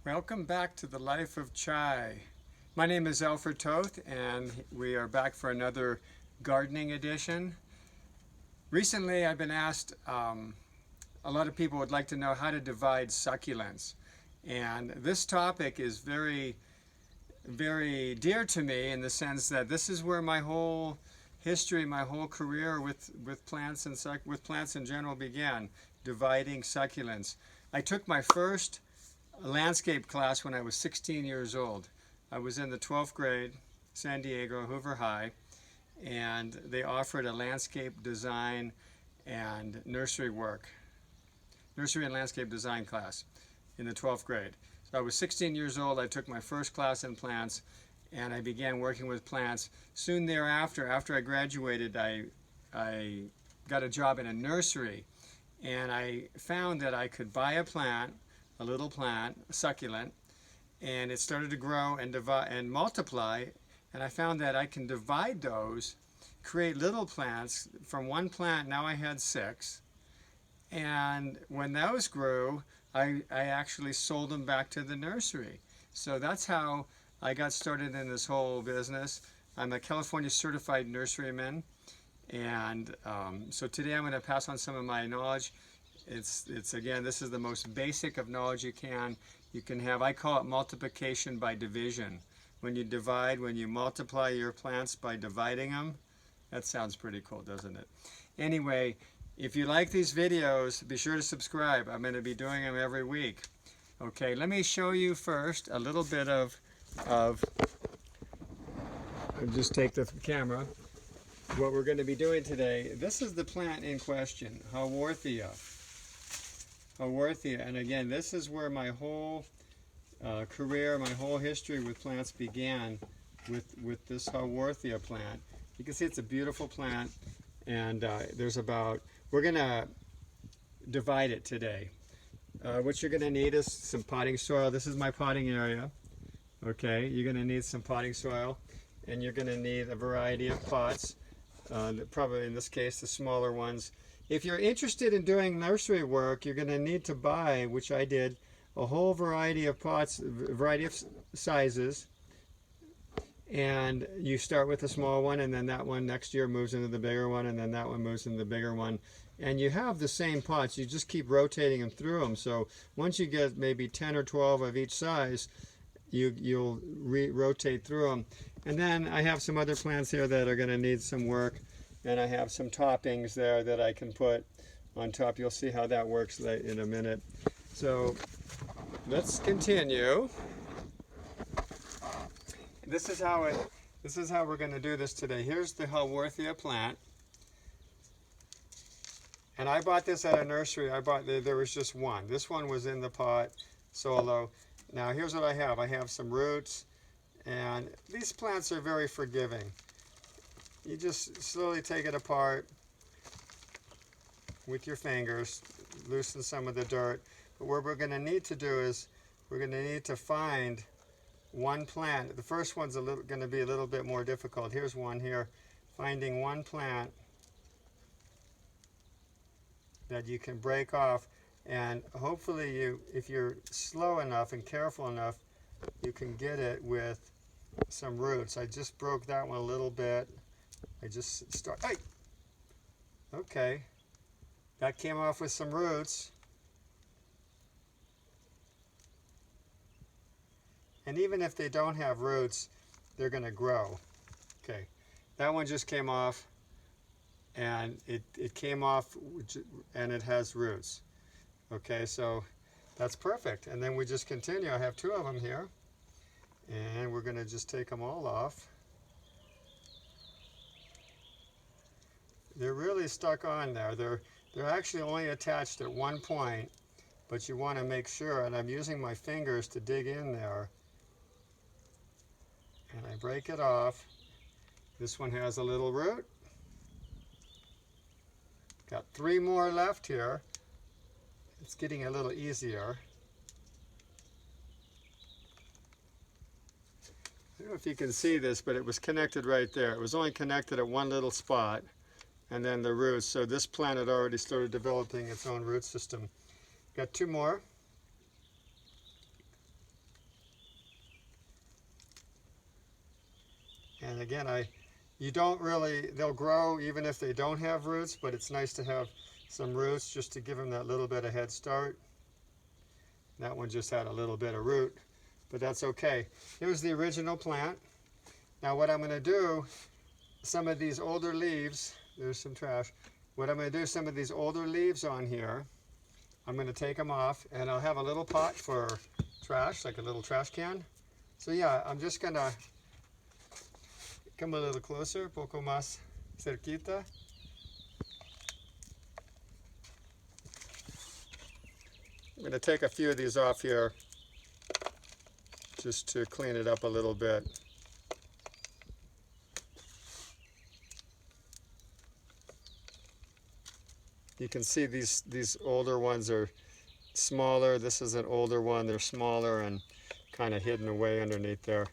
Welcome back to the Life of Chai. My name is Alfred Toth, and we are back for another gardening edition. Recently, I've been asked, a lot of people would like to know how to divide succulents. And this topic is very, very dear to me in the sense that this is where my whole history, my whole career with plants and with plants in general began, dividing succulents. I took my first landscape class when I was 16 years old. I was in the 12th grade, San Diego, Hoover High, and they offered a landscape design and nursery and landscape design class in the 12th grade. So I was 16 years old. I took my first class in plants, and I began working with plants. Soon thereafter, after I graduated, I got a job in a nursery, and I found that I could buy a plant, a little plant, a succulent, and it started to grow and divide and multiply, and I found that I can divide those, create little plants. From one plant, now I had 6, and when those grew, I actually sold them back to the nursery. So that's how I got started in this whole business. I'm a California certified nurseryman, and so today I'm going to pass on some of my knowledge. It's again, this is the most basic of knowledge you can have. I call it multiplication by division. When you multiply your plants by dividing them. That sounds pretty cool, doesn't it? Anyway, if you like these videos, be sure to subscribe. I'm going to be doing them every week. Okay, let me show you first a little bit of I'll just take the camera. What we're going to be doing today, this is the plant in question, Haworthia. And again, this is where my whole career, my whole history with plants began, with this Haworthia plant. You can see it's a beautiful plant, and we're going to divide it today. What you're going to need is some potting soil. This is my potting area. Okay, you're going to need some potting soil, and you're going to need a variety of pots, probably in this case the smaller ones. If you're interested in doing nursery work, you're going to need to buy, which I did, a whole variety of pots, variety of sizes, and you start with a small one, and then that one next year moves into the bigger one, and then that one moves into the bigger one. And you have the same pots, you just keep rotating them through them. So once you get maybe 10 or 12 of each size, you'll rotate through them. And then I have some other plants here that are going to need some work, and I have some toppings there that I can put on top. You'll see how that works in a minute. So let's continue. This is how we're going to do this today. Here's the Haworthia plant, and I bought this at a nursery. There was just one. This one was in the pot solo. Now here's what I have. I have some roots, and these plants are very forgiving. You just slowly take it apart with your fingers, loosen some of the dirt. But what we're going to need to do is we're going to need to find one plant. The first one's going to be a little bit more difficult. Here's one here. Finding one plant that you can break off, and hopefully if you're slow enough and careful enough, you can get it with some roots. I just broke that one a little bit. Hey! Okay, that came off with some roots. And even if they don't have roots, they're going to grow. Okay, that one just came off, and it came off and it has roots. Okay, so that's perfect. And then we just continue. I have 2 of them here, and we're going to just take them all off. They're really stuck on there. They're actually only attached at one point, but you want to make sure, and I'm using my fingers to dig in there. And I break it off. This one has a little root. Got 3 more left here. It's getting a little easier. I don't know if you can see this, but it was connected right there. It was only connected at one little spot, and then the roots. So this plant had already started developing its own root system. Got 2 more. And again, you don't really, they'll grow even if they don't have roots, but it's nice to have some roots just to give them that little bit of head start. That one just had a little bit of root, but that's okay. Here's the original plant. Now what I'm going to do, some of these older leaves, there's some trash. What I'm going to do, some of these older leaves on here, I'm going to take them off, and I'll have a little pot for trash, like a little trash can. So yeah, I'm just going to come a little closer, poco más cerquita. I'm going to take a few of these off here just to clean it up a little bit. You can see these older ones are smaller. This is an older one. They're smaller and kind of hidden away underneath there.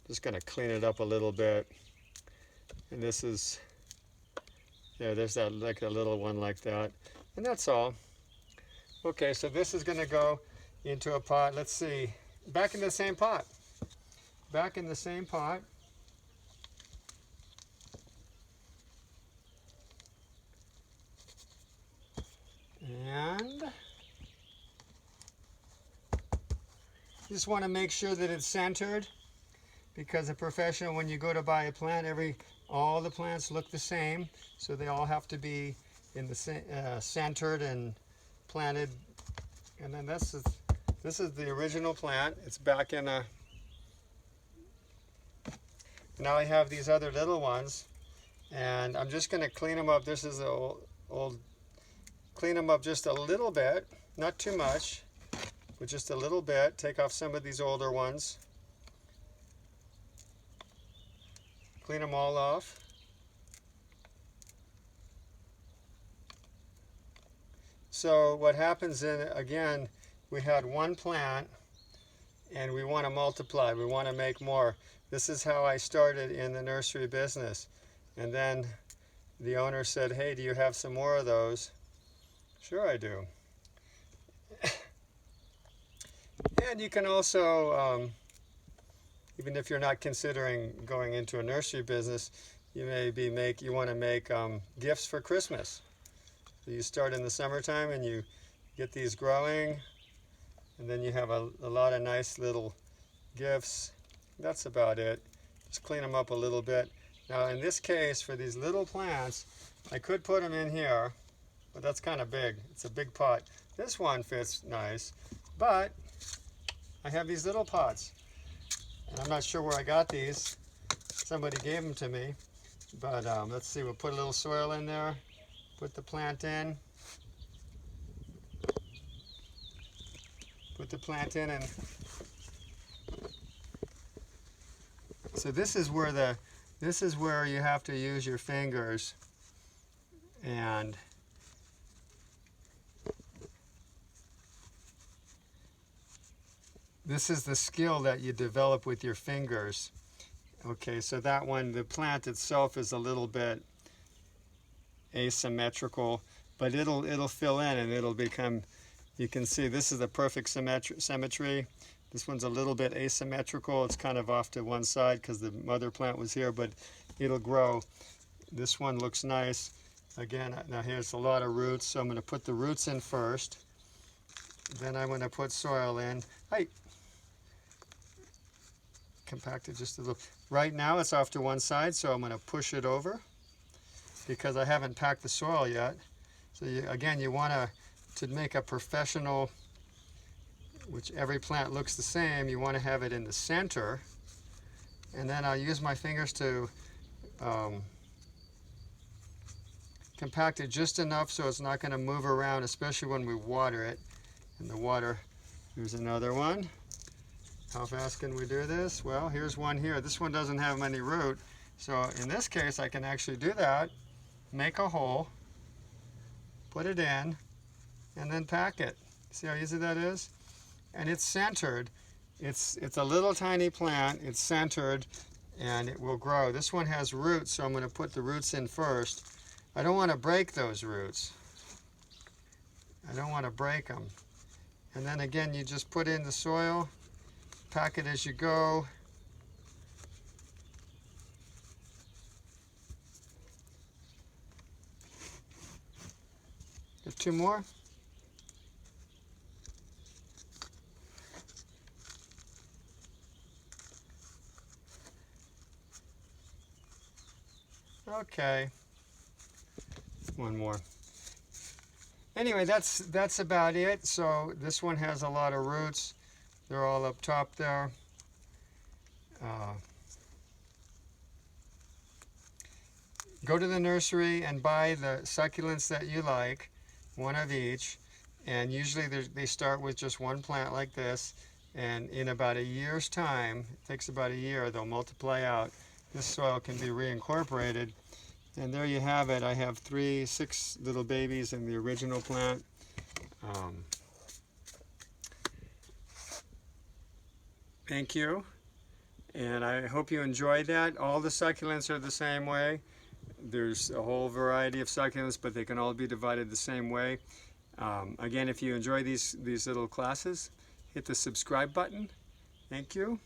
Just going to clean it up a little bit. And this is, yeah, there's that, like a little one like that. And that's all. Okay, so this is going to go into a pot. Let's see. Back in the same pot. Back in the same pot. And you just want to make sure that it's centered, because a professional, when you go to buy a plant, all the plants look the same, so they all have to be in the centered and planted. And then this is the original plant. It's back in a. Now I have these other little ones, and I'm just going to clean them up. This is the old. Clean them up just a little bit, not too much, but just a little bit. Take off some of these older ones. Clean them all off. So what happens again, we had one plant and we want to multiply, we want to make more. This is how I started in the nursery business. And then the owner said, hey, do you have some more of those? Sure I do. And you can also, even if you're not considering going into a nursery business, you want to make gifts for Christmas. So you start in the summertime and you get these growing, and then you have a lot of nice little gifts. That's about it. Just clean them up a little bit. Now in this case, for these little plants, I could put them in here, but that's kind of big. It's a big pot. This one fits nice, but I have these little pots. And I'm not sure where I got these. Somebody gave them to me. But let's see, we'll put a little soil in there, put the plant in. Put the plant in, and so this is where you have to use your fingers, and this is the skill that you develop with your fingers. Okay, so that one, the plant itself is a little bit asymmetrical, but it'll fill in and it'll become, you can see this is the perfect symmetry. This one's a little bit asymmetrical. It's kind of off to one side because the mother plant was here, but it'll grow. This one looks nice. Again, now here's a lot of roots, so I'm going to put the roots in first. Then I'm going to put soil in. Compact it just a little. Right now it's off to one side, so I'm going to push it over because I haven't packed the soil yet. So again, you want to make a professional, which every plant looks the same, you want to have it in the center. And then I'll use my fingers to compact it just enough so it's not going to move around, especially when we water it. And the water, here's another one. How fast can we do this? Well, here's one here. This one doesn't have any root. So in this case, I can actually do that, make a hole, put it in, and then pack it. See how easy that is? And it's centered. It's a little tiny plant. It's centered, and it will grow. This one has roots, so I'm going to put the roots in first. I don't want to break those roots. I don't want to break them. And then again, you just put in the soil, pack it as you go. There's 2 more. Okay. 1 more. Anyway, that's about it. So this one has a lot of roots. They're all up top there. Go to the nursery and buy the succulents that you like, 1 of each. And usually they start with just 1 plant like this. And in about a year's time, it takes about a year, they'll multiply out. This soil can be reincorporated. And there you have it. I have 6 little babies in the original plant. Thank you. And I hope you enjoyed that. All the succulents are the same way. There's a whole variety of succulents, but they can all be divided the same way. Again, if you enjoy these little classes, hit the subscribe button. Thank you.